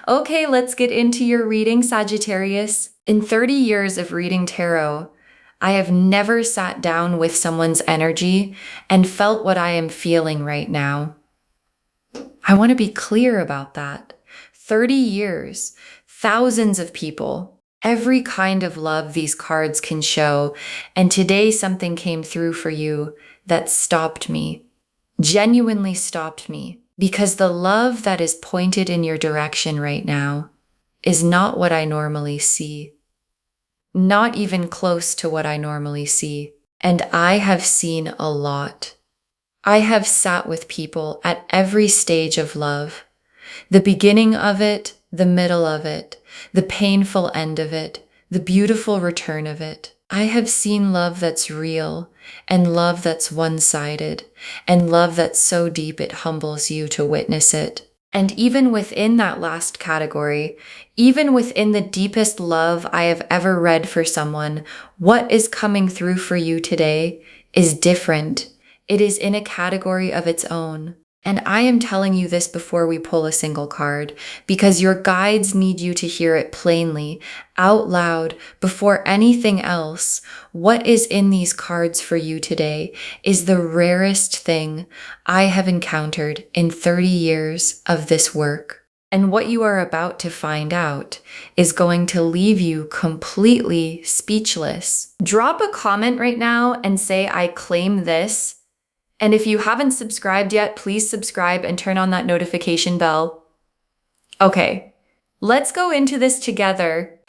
Okay, let's get into your reading, Sagittarius. In 30 years of reading tarot, I have never sat down with someone's energy and felt what I am feeling right now. I want to be clear about that. 30 years, thousands of people, every kind of love these cards can show, and today something came through for you that stopped me, genuinely stopped me, because the love that is pointed in your direction right now is not what I normally see. Not even close to what I normally see. And I have seen a lot. I have sat with people at every stage of love. The beginning of it, the middle of it, the painful end of it, the beautiful return of it. I have seen love that's real, and love that's one-sided, and love that's so deep it humbles you to witness it. And even within that last category, even within the deepest love I have ever read for someone, what is coming through for you today is different. It is in a category of its own. And I am telling you this before we pull a single card, because your guides need you to hear it plainly, out loud, before anything else. What is in these cards for you today is the rarest thing I have encountered in 30 years of this work. And what you are about to find out is going to leave you completely speechless. Drop a comment right now and say, I claim this. And if you haven't subscribed yet, please subscribe and turn on that notification bell. Okay, let's go into this together.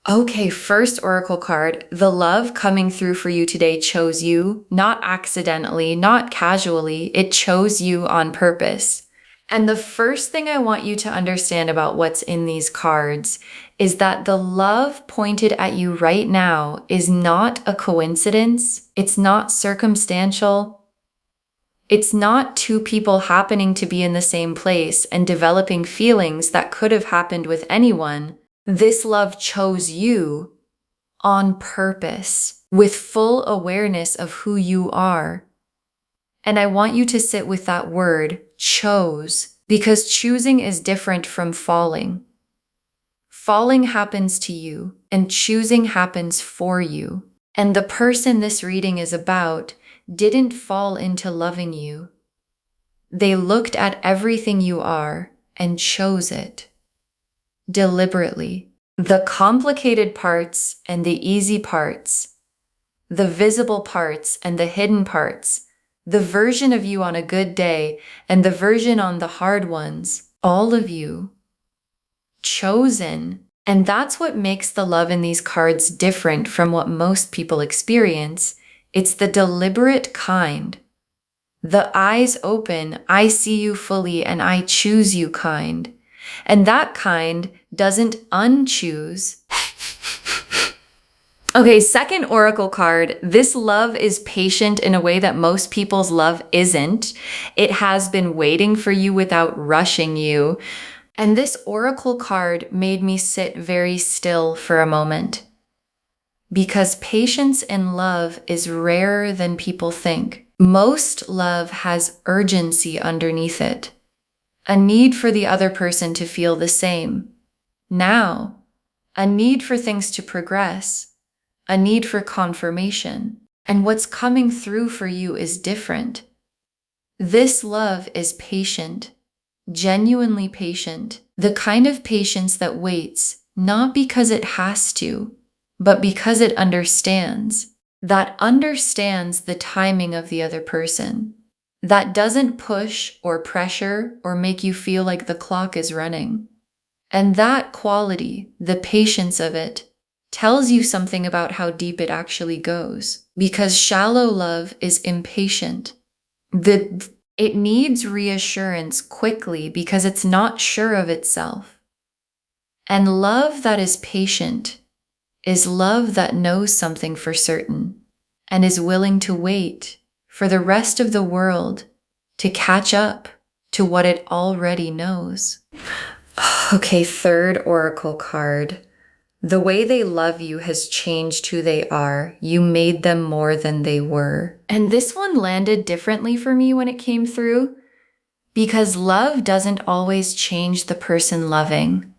Okay, first oracle card. The love coming through for you today chose you, not accidentally, not casually. It chose you on purpose. And the first thing I want you to understand about what's in these cards is that the love pointed at you right now is not a coincidence. It's not circumstantial. It's not two people happening to be in the same place and developing feelings that could have happened with anyone. This love chose you on purpose, with full awareness of who you are. And I want you to sit with that word, chose, because choosing is different from falling. Falling happens to you, and choosing happens for you. And the person this reading is about didn't fall into loving you. They looked at everything you are and chose it. Deliberately. The complicated parts and the easy parts. The visible parts and the hidden parts. The version of you on a good day and the version on the hard ones. All of you. Chosen. And that's what makes the love in these cards different from what most people experience. It's the deliberate kind. The eyes open, I see you fully and I choose you kind. And that kind doesn't unchoose. Okay, second oracle card. This love is patient in a way that most people's love isn't. It has been waiting for you without rushing you. And this oracle card made me sit very still for a moment. Because patience in love is rarer than people think. Most love has urgency underneath it. A need for the other person to feel the same. Now, a need for things to progress. A need for confirmation. And what's coming through for you is different. This love is patient, genuinely patient, the kind of patience that waits, not because it has to, but because it understands, that understands the timing of the other person, that doesn't push or pressure or make you feel like the clock is running. And that quality, the patience of it, tells you something about how deep it actually goes. Because shallow love is impatient. It needs reassurance quickly because it's not sure of itself. And love that is patient is love that knows something for certain and is willing to wait for the rest of the world to catch up to what it already knows. Okay, third oracle card. The way they love you has changed who they are. You made them more than they were. And this one landed differently for me when it came through, Because love doesn't always change the person loving.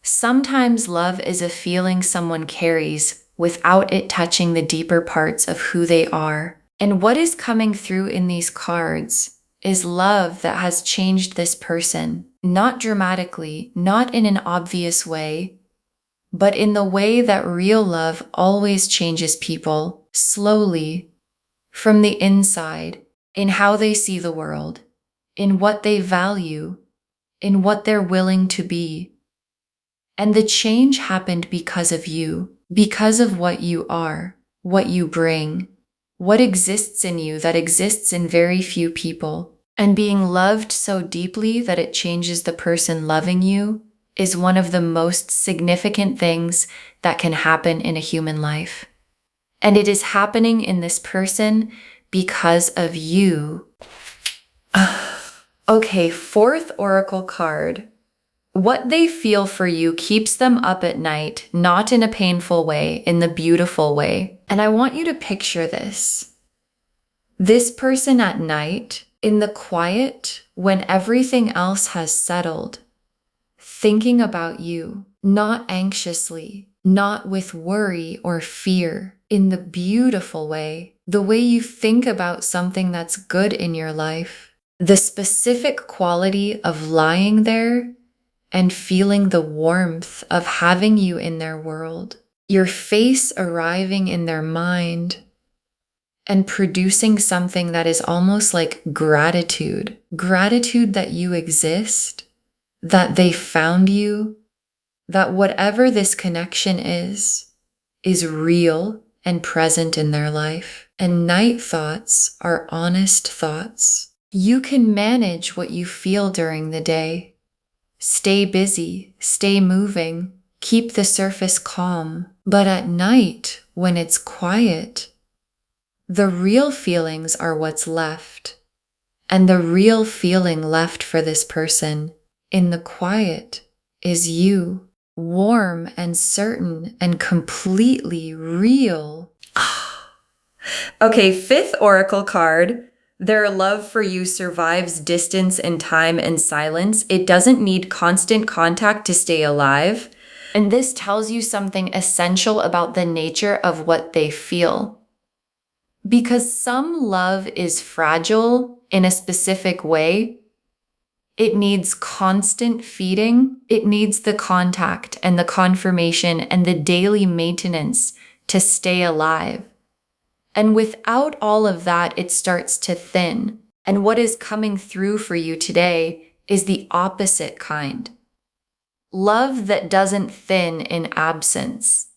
Sometimes love is a feeling someone carries without it touching the deeper parts of who they are. And what is coming through in these cards is love that has changed this person, not dramatically, not in an obvious way, but in the way that real love always changes people, slowly, from the inside, in how they see the world, in what they value, in what they're willing to be. And the change happened because of you, because of what you are, what you bring, what exists in you that exists in very few people. And being loved so deeply that it changes the person loving you is one of the most significant things that can happen in a human life. And it is happening in this person because of you. Okay, fourth oracle card. What they feel for you keeps them up at night, not in a painful way, in the beautiful way. And I want you to picture this. This person at night, in the quiet, when everything else has settled, thinking about you, not anxiously, not with worry or fear, in the beautiful way, the way you think about something that's good in your life, the specific quality of lying there and feeling the warmth of having you in their world, your face arriving in their mind and producing something that is almost like gratitude that you exist, that they found you, that whatever this connection is real and present in their life. And night thoughts are honest thoughts. You can manage what you feel during the day. Stay busy, stay moving, keep the surface calm. But at night, when it's quiet, the real feelings are what's left. And the real feeling left for this person in the quiet is you, warm and certain and completely real. Okay, fifth oracle card. Their love for you survives distance and time and silence. It doesn't need constant contact to stay alive. And this tells you something essential about the nature of what they feel. Because some love is fragile in a specific way, it needs constant feeding. It needs the contact and the confirmation and the daily maintenance to stay alive. And without all of that, it starts to thin. And what is coming through for you today is the opposite kind. Love that doesn't thin in absence,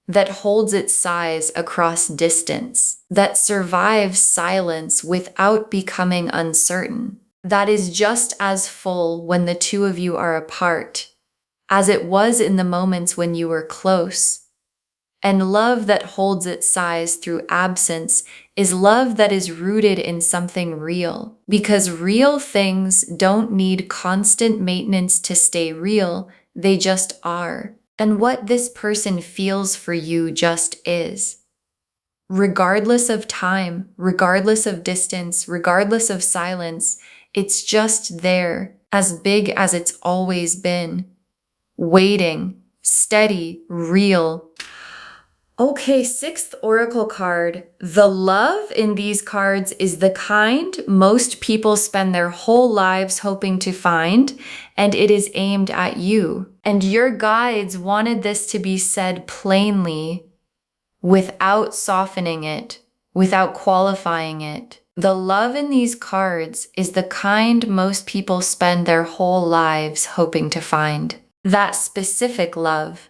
that holds its size across distance, that survives silence without becoming uncertain, that is just as full when the two of you are apart as it was in the moments when you were close. And love that holds its size through absence is love that is rooted in something real, because real things don't need constant maintenance to stay real, they just are. And what this person feels for you just is. Regardless of time, regardless of distance, regardless of silence, it's just there, as big as it's always been. Waiting, steady, real. Okay, sixth oracle card. The love in these cards is the kind most people spend their whole lives hoping to find, and it is aimed at you. And your guides wanted this to be said plainly, without softening it, without qualifying it. The love in these cards is the kind most people spend their whole lives hoping to find. That specific love,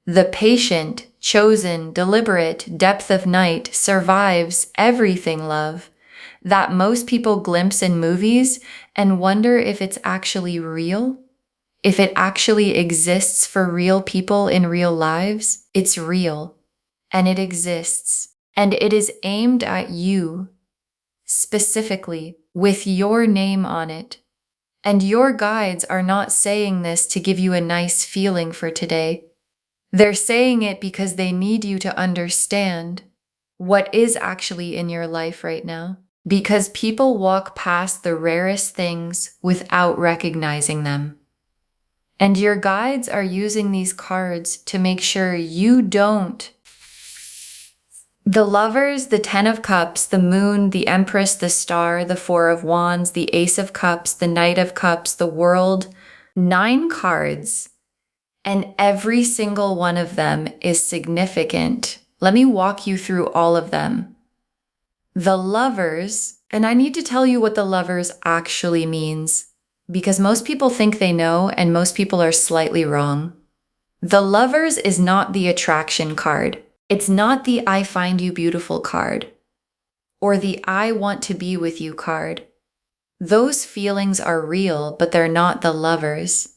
the patient, chosen, deliberate depth of night survives everything love that most people glimpse in movies and wonder if it's actually real, if it actually exists for real people in real lives. It's real, and it exists, and it is aimed at you, specifically, with your name on it. And your guides are not saying this to give you a nice feeling for today. They're saying it because they need you to understand what is actually in your life right now. because people walk past the rarest things without recognizing them. And your guides are using these cards to make sure you don't. The Lovers, the Ten of Cups, the Moon, the Empress, the Star, the Four of Wands, the Ace of Cups, the Knight of Cups, the World, 9 cards. And every single one of them is significant. Let me walk you through all of them. The Lovers, and I need to tell you what the Lovers actually means, because most people think they know and most people are slightly wrong. The Lovers is not the attraction card. It's not the I find you beautiful card or the I want to be with you card. Those feelings are real, but they're not the Lovers.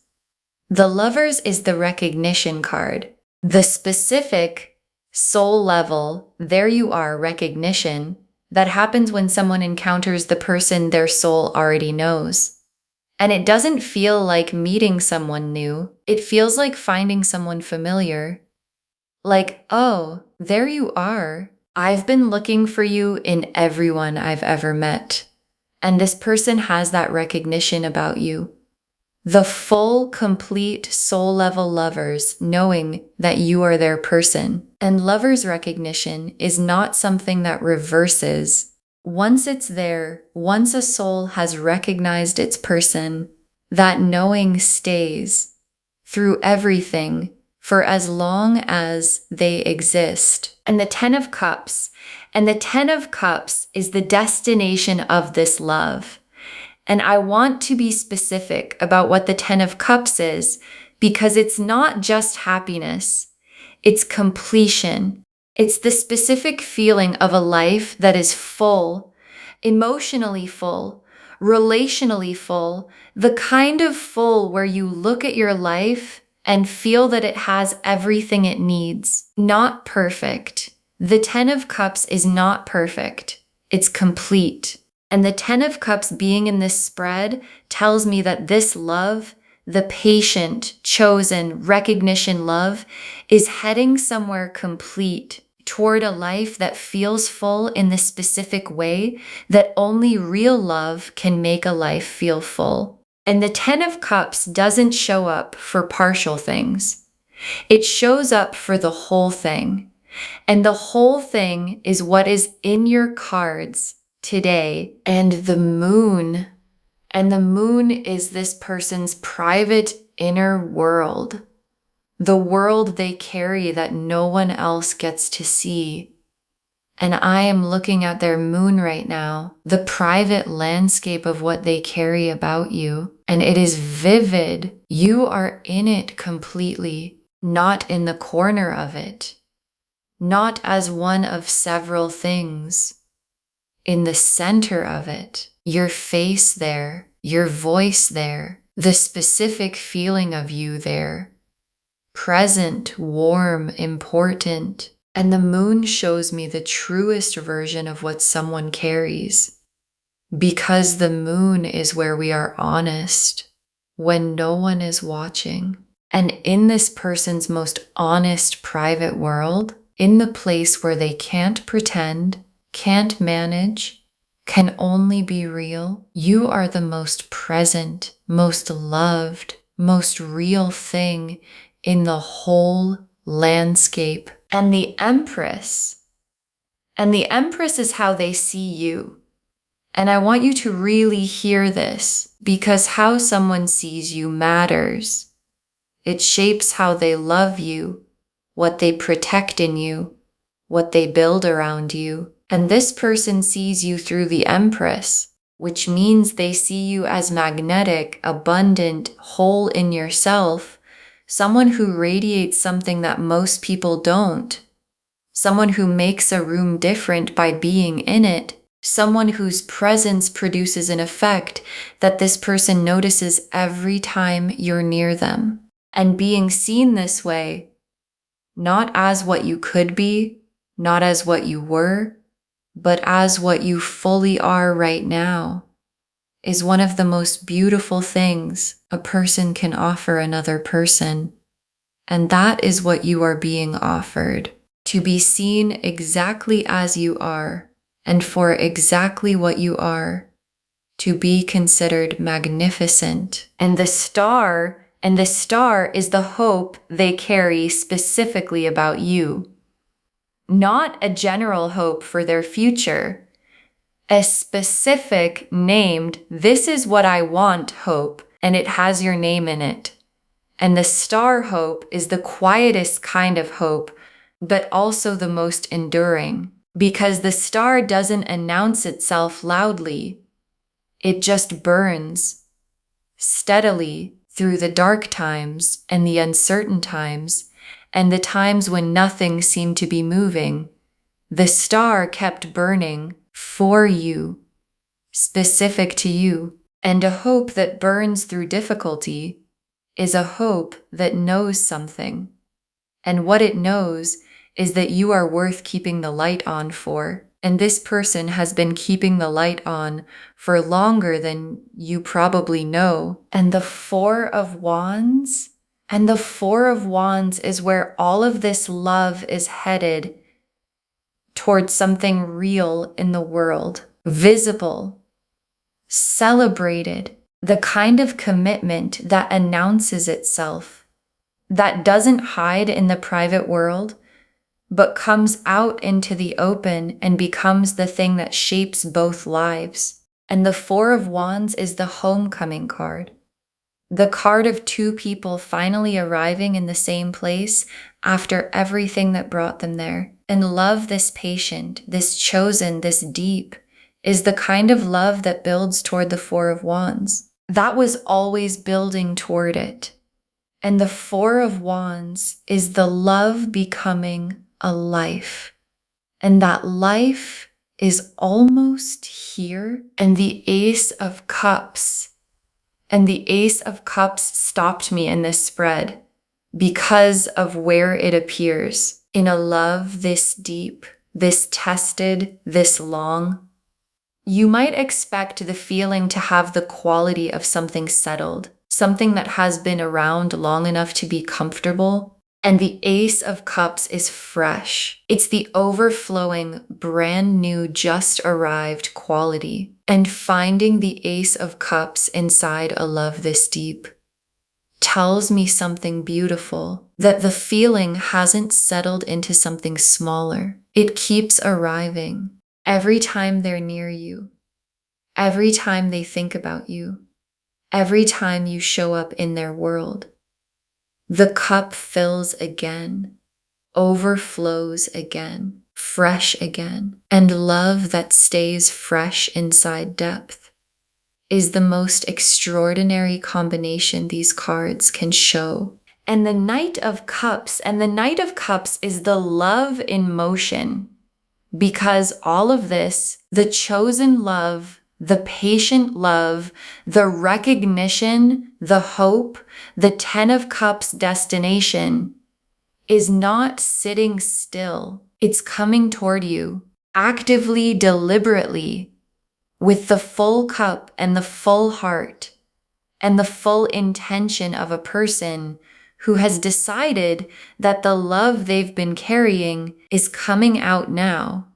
The Lovers is the recognition card. The specific soul level, there you are, recognition, that happens when someone encounters the person their soul already knows. And it doesn't feel like meeting someone new. It feels like finding someone familiar. Like, oh, there you are. I've been looking for you in everyone I've ever met. And this person has that recognition about you. The full, complete, soul-level Lovers knowing that you are their person. And Lovers recognition is not something that reverses. Once it's there, once a soul has recognized its person, that knowing stays through everything for as long as they exist. And the Ten of Cups. And the Ten of Cups is the destination of this love. And I want to be specific about what the Ten of Cups is, because it's not just happiness. It's completion. It's the specific feeling of a life that is full, emotionally full, relationally full, the kind of full where you look at your life and feel that it has everything it needs. Not perfect. The Ten of Cups is not perfect. It's complete. And the Ten of Cups being in this spread tells me that this love, the patient, chosen, recognition love, is heading somewhere complete toward a life that feels full in the specific way that only real love can make a life feel full. And the Ten of Cups doesn't show up for partial things. It shows up for the whole thing. And the whole thing is what is in your cards today. And the Moon. And the Moon is this person's private inner world. The world they carry that no one else gets to see. And I am looking at their Moon right now, the private landscape of what they carry about you. And it is vivid. You are in it completely, not in the corner of it, not as one of several things. In the center of it, your face there, your voice there, the specific feeling of you there. Present, warm, important. And the Moon shows me the truest version of what someone carries. Because the Moon is where we are honest, when no one is watching. And in this person's most honest private world, in the place where they can't pretend, can't manage, can only be real, you are the most present, most loved, most real thing in the whole landscape. And the Empress is how they see you. And I want you to really hear this, because how someone sees you matters. It shapes how they love you, what they protect in you, what they build around you. And this person sees you through the Empress, which means they see you as magnetic, abundant, whole in yourself, someone who radiates something that most people don't, someone who makes a room different by being in it, someone whose presence produces an effect that this person notices every time you're near them. And being seen this way, not as what you could be, not as what you were, but as what you fully are right now, is one of the most beautiful things a person can offer another person. And that is what you are being offered, to be seen exactly as you are, and for exactly what you are, to be considered magnificent. And the star is the hope they carry specifically about you. Not a general hope for their future, a specific named, "this is what I want" hope, and it has your name in it. And the star hope is the quietest kind of hope, but also the most enduring, because the star doesn't announce itself loudly. It just burns steadily through the dark times and the uncertain times and the times when nothing seemed to be moving. The star kept burning for you, specific to you. And a hope that burns through difficulty is a hope that knows something. And what it knows is that you are worth keeping the light on for. And this person has been keeping the light on for longer than you probably know. And the Four of Wands is where all of this love is headed towards something real in the world, visible, celebrated, the kind of commitment that announces itself, that doesn't hide in the private world, but comes out into the open and becomes the thing that shapes both lives. And the Four of Wands is the homecoming card. The card of two people finally arriving in the same place after everything that brought them there. And love this patient, this chosen, this deep, is the kind of love that builds toward the Four of Wands. That was always building toward it. And the Four of Wands is the love becoming a life. And that life is almost here. And the Ace of Cups stopped me in this spread because of where it appears. In a love this deep, this tested, this long, you might expect the feeling to have the quality of something settled, something that has been around long enough to be comfortable. And the Ace of Cups is fresh. It's the overflowing, brand new, just arrived quality. And finding the Ace of Cups inside a love this deep tells me something beautiful, that the feeling hasn't settled into something smaller. It keeps arriving every time they're near you, every time they think about you, every time you show up in their world. The cup fills again, overflows again, fresh again, and love that stays fresh inside depth is the most extraordinary combination these cards can show. And the Knight of Cups is the love in motion, because all of this, the chosen love, the patient love, the recognition, the hope, the Ten of Cups destination is not sitting still. It's coming toward you, actively, deliberately, with the full cup and the full heart and the full intention of a person who has decided that the love they've been carrying is coming out now.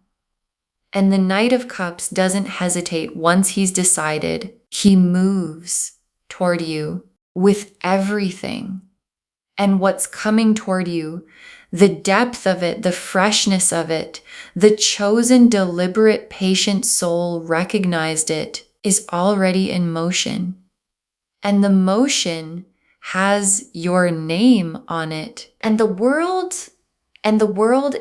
And the Knight of Cups doesn't hesitate once he's decided. He moves toward you with everything. And what's coming toward you, the depth of it, the freshness of it, the chosen, deliberate, patient soul recognized it, is already in motion. And the motion has your name on it. And the world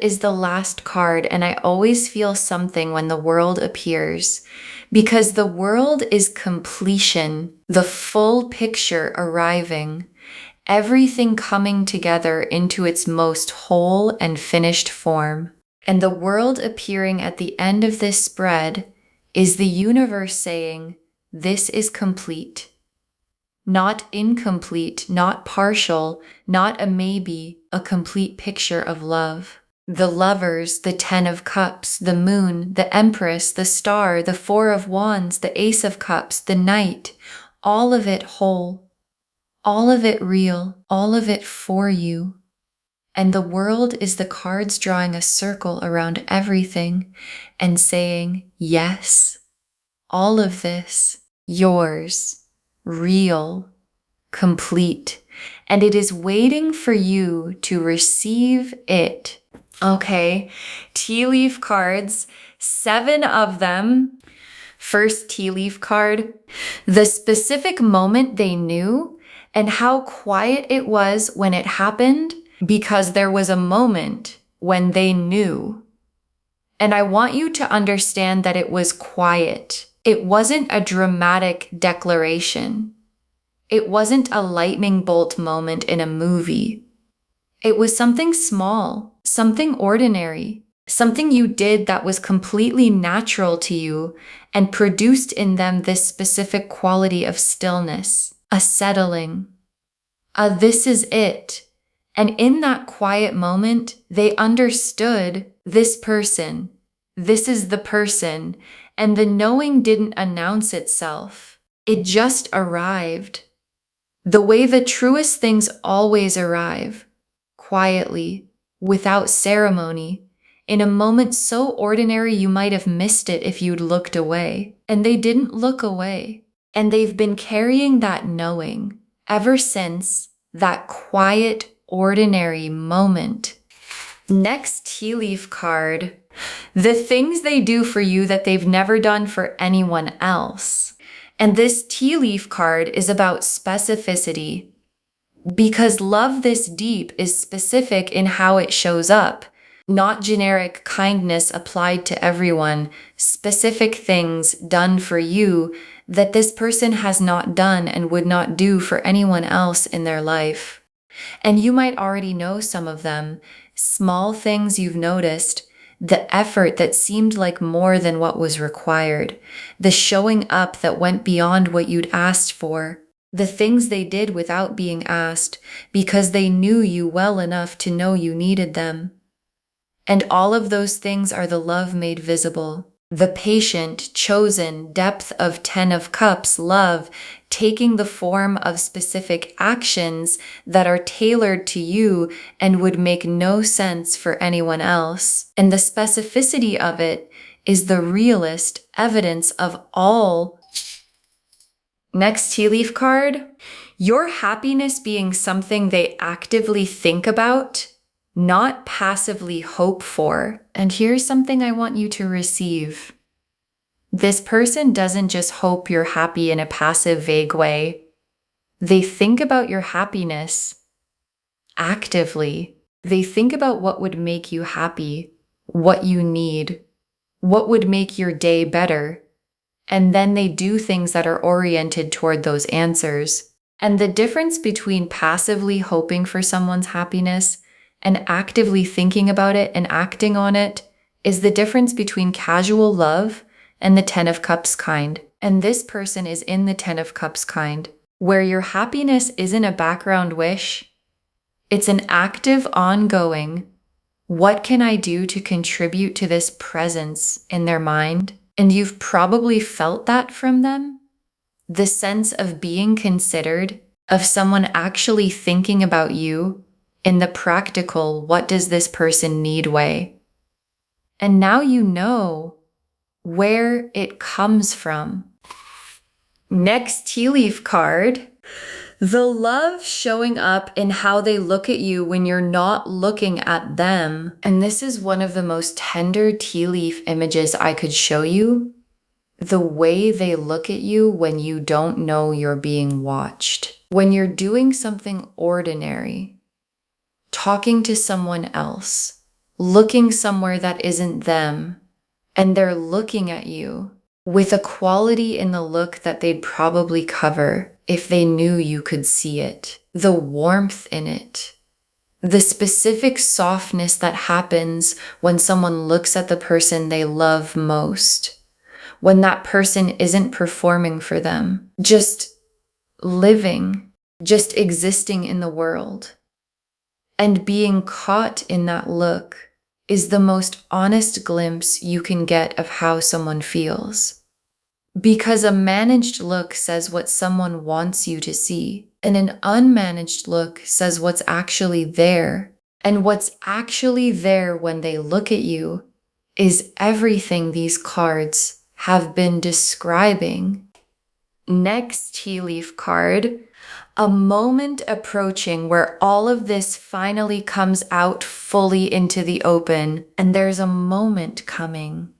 is the last card. And I always feel something when the world appears, because the world is completion, the full picture arriving, everything coming together into its most whole and finished form. And the world appearing at the end of this spread is the universe saying, this is complete. Not incomplete, not partial, not a maybe, a complete picture of love. The Lovers, the Ten of Cups, the Moon, the Empress, the Star, the Four of Wands, the Ace of Cups, the Knight, all of it whole, all of it real, all of it for you. And the world is the cards drawing a circle around everything and saying, yes, all of this, yours, real, complete. And it is waiting for you to receive it. Okay, tea leaf cards, 7 of them. First tea leaf card, the specific moment they knew and how quiet it was when it happened, because there was a moment when they knew. And I want you to understand that it was quiet. It wasn't a dramatic declaration. It wasn't a lightning bolt moment in a movie. It was something small, something ordinary, something you did that was completely natural to you and produced in them this specific quality of stillness, a settling, a this is it. And in that quiet moment, they understood this person, this is the person, and the knowing didn't announce itself. It just arrived. The way the truest things always arrive, quietly, without ceremony, in a moment so ordinary you might have missed it if you'd looked away. And they didn't look away. And they've been carrying that knowing ever since that quiet, ordinary moment. Next tea leaf card, the things they do for you that they've never done for anyone else. And this tea leaf card is about specificity, because love this deep is specific in how it shows up, not generic kindness applied to everyone, specific things done for you that this person has not done and would not do for anyone else in their life. And you might already know some of them, small things you've noticed, the effort that seemed like more than what was required, the showing up that went beyond what you'd asked for, the things they did without being asked because they knew you well enough to know you needed them. And all of those things are the love made visible. The patient, chosen, depth of 10 of Cups love, taking the form of specific actions that are tailored to you and would make no sense for anyone else. And the specificity of it is the realest evidence of all. Next tea leaf card, your happiness being something they actively think about, not passively hope for. And here's something I want you to receive. This person doesn't just hope you're happy in a passive, vague way. They think about your happiness actively. They think about what would make you happy, what you need, what would make your day better. And then they do things that are oriented toward those answers. And the difference between passively hoping for someone's happiness and actively thinking about it and acting on it is the difference between casual love and the 10 of Cups kind. And this person is in the 10 of Cups kind, where your happiness isn't a background wish. It's an active, ongoing, what can I do to contribute to this presence in their mind? And you've probably felt that from them. The sense of being considered, of someone actually thinking about you in the practical, what does this person need way? And now you know where it comes from. Next tea leaf card, the love showing up in how they look at you when you're not looking at them. And this is one of the most tender tea leaf images I could show you. The way they look at you when you don't know you're being watched. When you're doing something ordinary, talking to someone else, looking somewhere that isn't them, and they're looking at you with a quality in the look that they'd probably cover if they knew you could see it. The warmth in it. The specific softness that happens when someone looks at the person they love most. When that person isn't performing for them, just living, just existing in the world. And being caught in that look is the most honest glimpse you can get of how someone feels. Because a managed look says what someone wants you to see, and an unmanaged look says what's actually there. And what's actually there when they look at you is everything these cards have been describing. Next tea leaf card, a moment approaching where all of this finally comes out fully into the open, and there's a moment coming,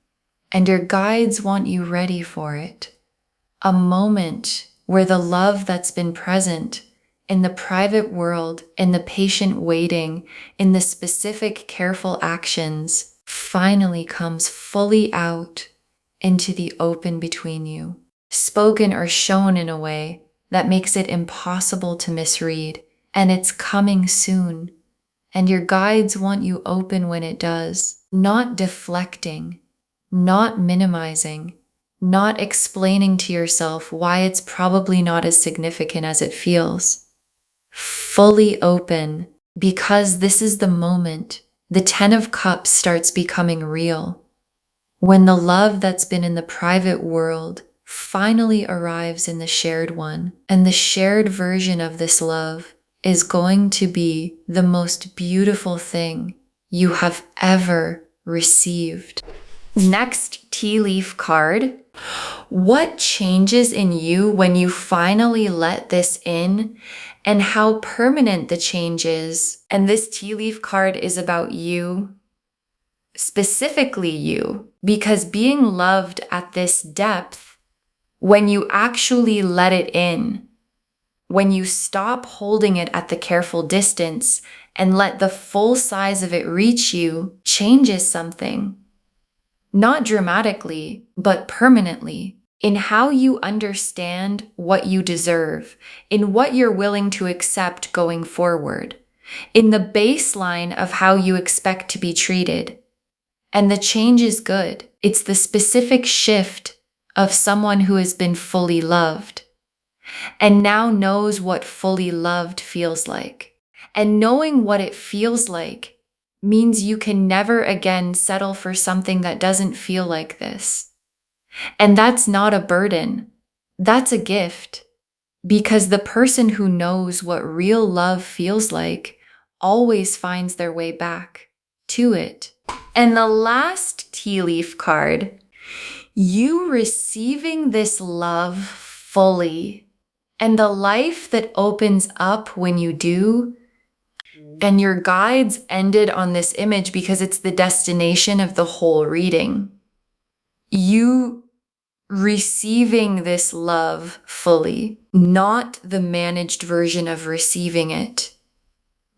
and your guides want you ready for it. A moment where the love that's been present in the private world, in the patient waiting, in the specific careful actions, finally comes fully out into the open between you, spoken or shown in a way that makes it impossible to misread, and it's coming soon. And your guides want you open when it does, not deflecting, not minimizing, not explaining to yourself why it's probably not as significant as it feels. Fully open, because this is the moment the 10 of Cups starts becoming real. When the love that's been in the private world finally arrives in the shared one, and the shared version of this love is going to be the most beautiful thing you have ever received. Next tea leaf card. What changes in you when you finally let this in, and how permanent the change is? And this tea leaf card is about you, specifically you, because being loved at this depth, when you actually let it in, when you stop holding it at the careful distance and let the full size of it reach you, changes something. Not dramatically, but permanently, in how you understand what you deserve, in what you're willing to accept going forward, in the baseline of how you expect to be treated. And the change is good. It's the specific shift of someone who has been fully loved and now knows what fully loved feels like. And knowing what it feels like means you can never again settle for something that doesn't feel like this. And that's not a burden. That's a gift. Because the person who knows what real love feels like always finds their way back to it. And the last tea leaf card, you receiving this love fully, and the life that opens up when you do. And your guides ended on this image because it's the destination of the whole reading. You receiving this love fully, not the managed version of receiving it,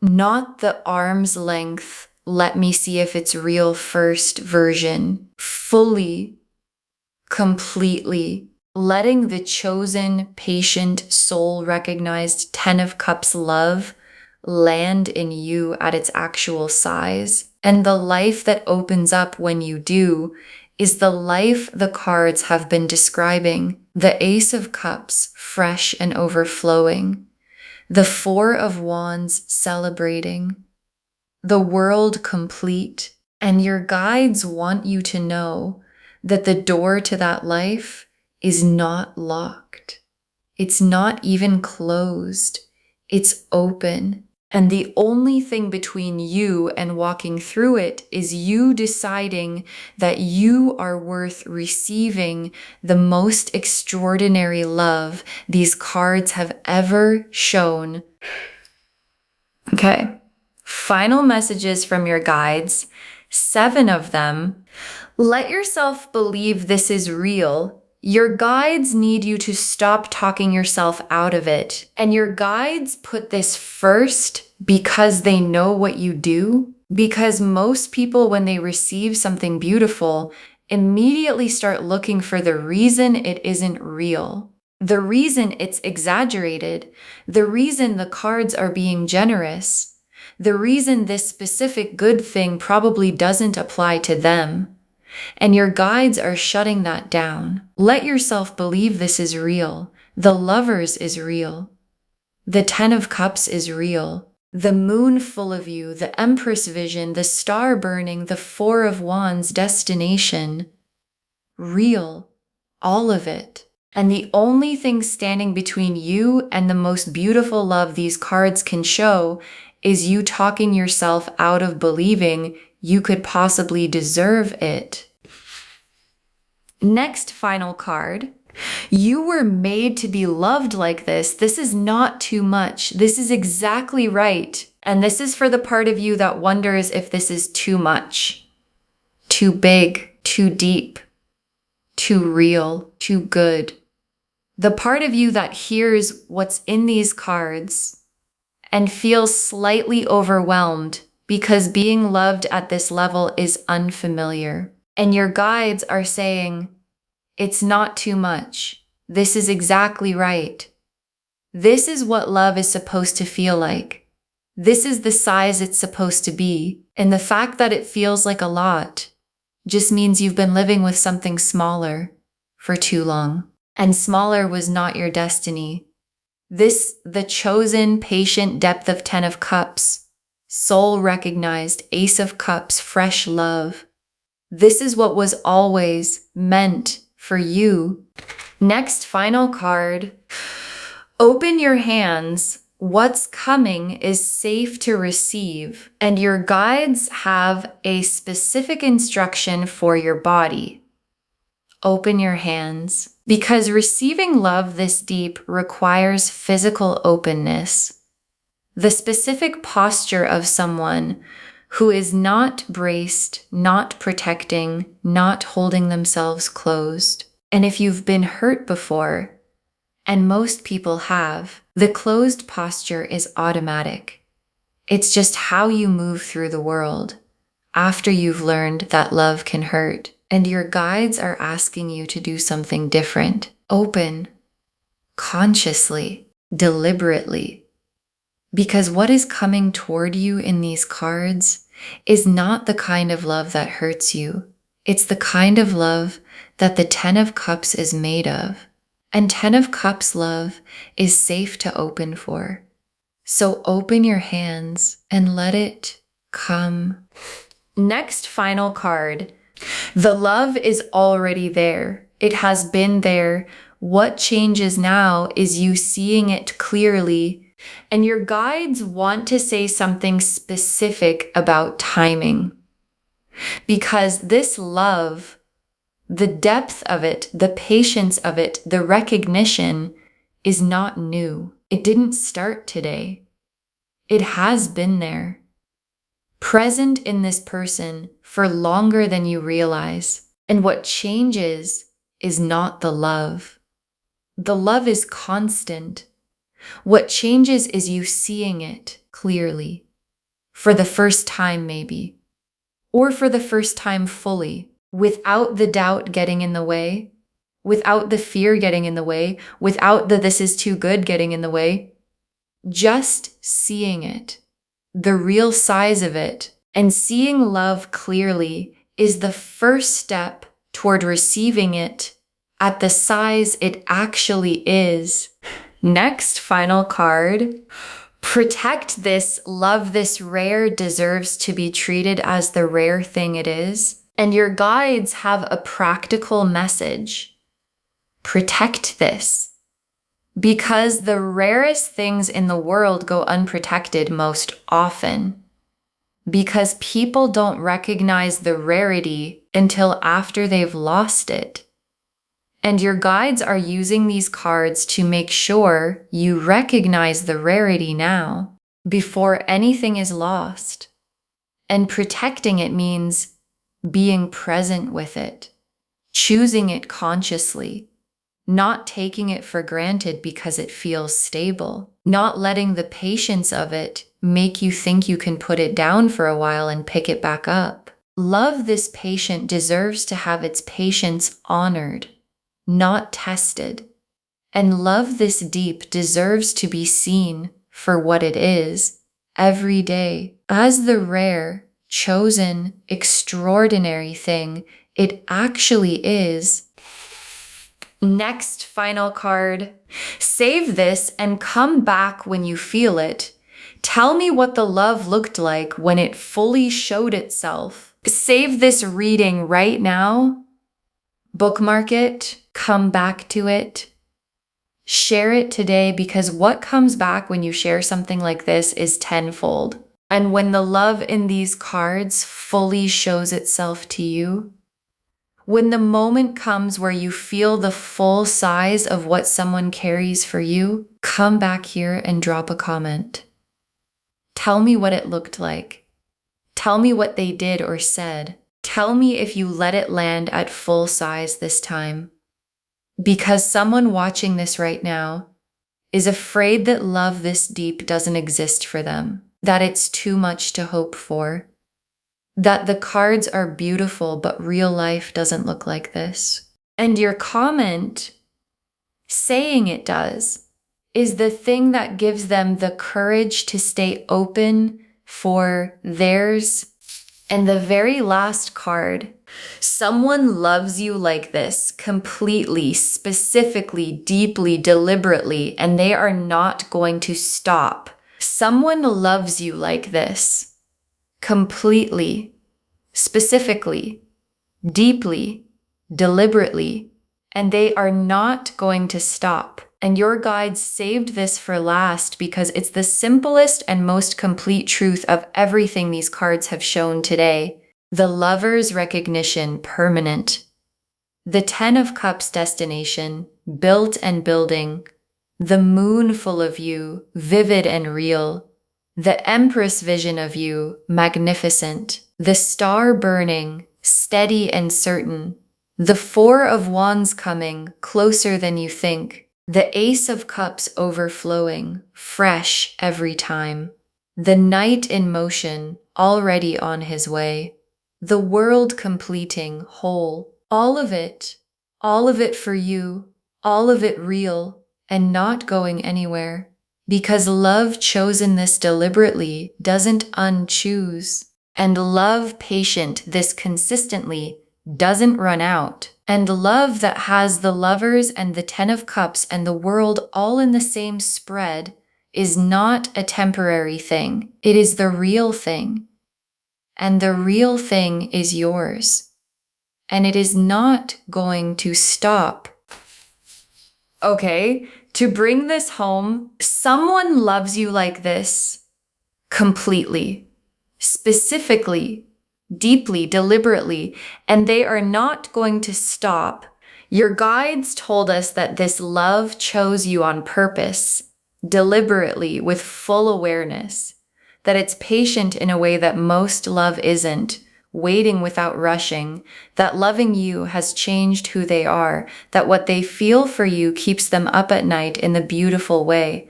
not the arm's length, let me see if it's real first version, fully, completely, letting the chosen, patient, soul-recognized 10 of Cups love land in you at its actual size. And the life that opens up when you do is the life the cards have been describing. The Ace of Cups, fresh and overflowing. The Four of Wands, celebrating. The world complete. And your guides want you to know that the door to that life is not locked. It's not even closed. It's open. And the only thing between you and walking through it is you deciding that you are worth receiving the most extraordinary love these cards have ever shown. Okay, final messages from your guides, 7 of them. Let yourself believe this is real. Your guides need you to stop talking yourself out of it. And your guides put this first because they know what you do. Because most people, when they receive something beautiful, immediately start looking for the reason it isn't real. The reason it's exaggerated. The reason the cards are being generous. The reason this specific good thing probably doesn't apply to them. And your guides are shutting that down. Let yourself believe this is real. The Lovers is real. The 10 of Cups is real. The moon full of you, the Empress vision, the star burning, the 4 of Wands destination. Real. All of it. And the only thing standing between you and the most beautiful love these cards can show is you talking yourself out of believing you could possibly deserve it. Next final card. You were made to be loved like this. This is not too much. This is exactly right. And this is for the part of you that wonders if this is too much, too big, too deep, too real, too good. The part of you that hears what's in these cards and feels slightly overwhelmed because being loved at this level is unfamiliar. And your guides are saying, it's not too much. This is exactly right. This is what love is supposed to feel like. This is the size it's supposed to be. And the fact that it feels like a lot just means you've been living with something smaller for too long. And smaller was not your destiny. This, the chosen, patient depth of 10 of Cups, soul recognized, Ace of Cups, fresh love. This is what was always meant for you. Next, final card. Open your hands. What's coming is safe to receive, and your guides have a specific instruction for your body. Open your hands, because receiving love this deep requires physical openness. The specific posture of someone who is not braced, not protecting, not holding themselves closed. And if you've been hurt before, and most people have, the closed posture is automatic. It's just how you move through the world after you've learned that love can hurt. And your guides are asking you to do something different. Open, consciously, deliberately. Because what is coming toward you in these cards is not the kind of love that hurts you. It's the kind of love that the 10 of Cups is made of. And 10 of Cups love is safe to open for. So open your hands and let it come. Next final card. The love is already there. It has been there. What changes now is you seeing it clearly. And your guides want to say something specific about timing. Because this love, the depth of it, the patience of it, the recognition is not new. It didn't start today. It has been there. Present in this person for longer than you realize. And what changes is not the love. The love is constant. What changes is you seeing it clearly. For the first time, maybe. Or for the first time fully. Without the doubt getting in the way. Without the fear getting in the way. Without the this is too good getting in the way. Just seeing it. The real size of it. And seeing love clearly is the first step toward receiving it at the size it actually is. Next, final card. Protect this, love this rare, deserves to be treated as the rare thing it is. And your guides have a practical message. Protect this. Because the rarest things in the world go unprotected most often. Because people don't recognize the rarity until after they've lost it. And your guides are using these cards to make sure you recognize the rarity now, before anything is lost. And protecting it means being present with it, choosing it consciously, not taking it for granted because it feels stable, not letting the patience of it make you think you can put it down for a while and pick it back up. Love this patient deserves to have its patience honored, not tested. And love this deep deserves to be seen for what it is every day as the rare, chosen, extraordinary thing it actually is. Next final card. Save this and come back when you feel it. Tell me what the love looked like when it fully showed itself. Save this reading right now. Bookmark it. Come back to it. Share it today, because what comes back when you share something like this is tenfold. And when the love in these cards fully shows itself to you, when the moment comes where you feel the full size of what someone carries for you, come back here and drop a comment. Tell me what it looked like. Tell me what they did or said. Tell me if you let it land at full size this time. Because someone watching this right now is afraid that love this deep doesn't exist for them, that it's too much to hope for, that the cards are beautiful, but real life doesn't look like this. And your comment saying it does is the thing that gives them the courage to stay open for theirs. And the very last card, someone loves you like this, completely, specifically, deeply, deliberately, and they are not going to stop. Someone loves you like this, completely, specifically, deeply, deliberately, and they are not going to stop. And your guides saved this for last because it's the simplest and most complete truth of everything these cards have shown today. The Lover's recognition, permanent. The Ten of Cups, destination, built and building. The Moon full of you, vivid and real. The Empress vision of you, magnificent. The Star burning, steady and certain. The Four of Wands coming, closer than you think. The Ace of Cups overflowing, fresh every time. The Knight in motion, already on his way. The World completing, whole. All of it for you, all of it real, and not going anywhere. Because love chosen this deliberately doesn't unchoose. And love patient this consistently doesn't run out. And love that has the Lovers and the Ten of Cups and the World all in the same spread is not a temporary thing. It is the real thing. And the real thing is yours. And it is not going to stop. Okay, to bring this home, someone loves you like this completely, specifically, deeply, deliberately, and they are not going to stop. Your guides told us that this love chose you on purpose, deliberately, with full awareness, that it's patient in a way that most love isn't, waiting without rushing, that loving you has changed who they are, that what they feel for you keeps them up at night in the beautiful way,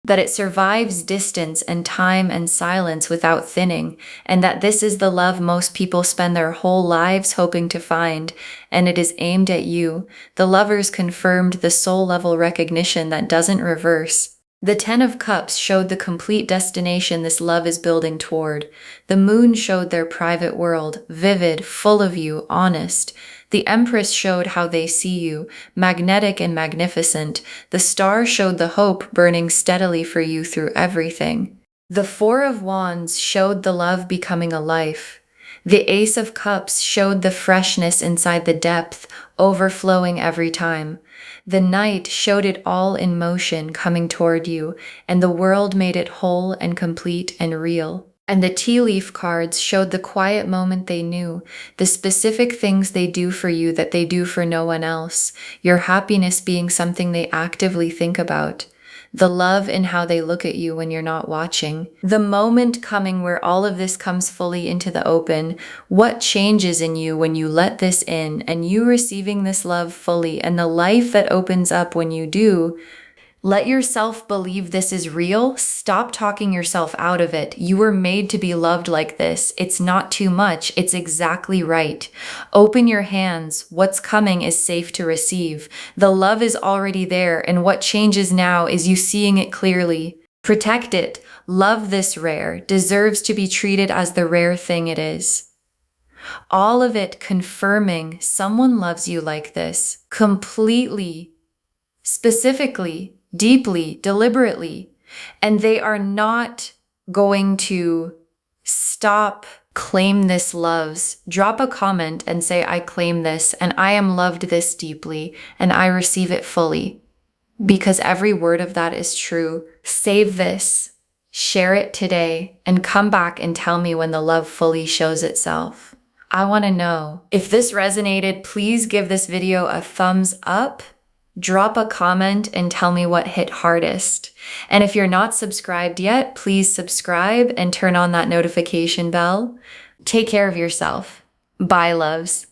that it survives distance and time and silence without thinning, and that this is the love most people spend their whole lives hoping to find, and it is aimed at you. The Lovers confirmed the soul-level recognition that doesn't reverse. The Ten of Cups showed the complete destination this love is building toward. The Moon showed their private world, vivid, full of you, honest. The Empress showed how they see you, magnetic and magnificent. The Star showed the hope burning steadily for you through everything. The Four of Wands showed the love becoming a life. The Ace of Cups showed the freshness inside the depth, overflowing every time. The Knight showed it all in motion coming toward you, and the World made it whole and complete and real. And the tea leaf cards showed the quiet moment they knew, the specific things they do for you that they do for no one else, your happiness being something they actively think about, the love in how they look at you when you're not watching, the moment coming where all of this comes fully into the open, what changes in you when you let this in, and you receiving this love fully, and the life that opens up when you do. Let yourself believe this is real. Stop talking yourself out of it. You were made to be loved like this. It's not too much. It's exactly right. Open your hands. What's coming is safe to receive. The love is already there, and what changes now is you seeing it clearly. Protect it. Love this rare. Deserves to be treated as the rare thing it is. All of it confirming someone loves you like this. Completely. Specifically. Deeply, deliberately, and they are not going to stop. Claim this loves. Drop a comment and say, I claim this, and I am loved this deeply, and I receive it fully. because every word of that is true. Save this, share it today, and come back and tell me when the love fully shows itself. I want to know. If this resonated, please give this video a thumbs up, drop a comment, and tell me what hit hardest. And if you're not subscribed yet, please subscribe and turn on that notification bell. Take care of yourself. Bye, loves.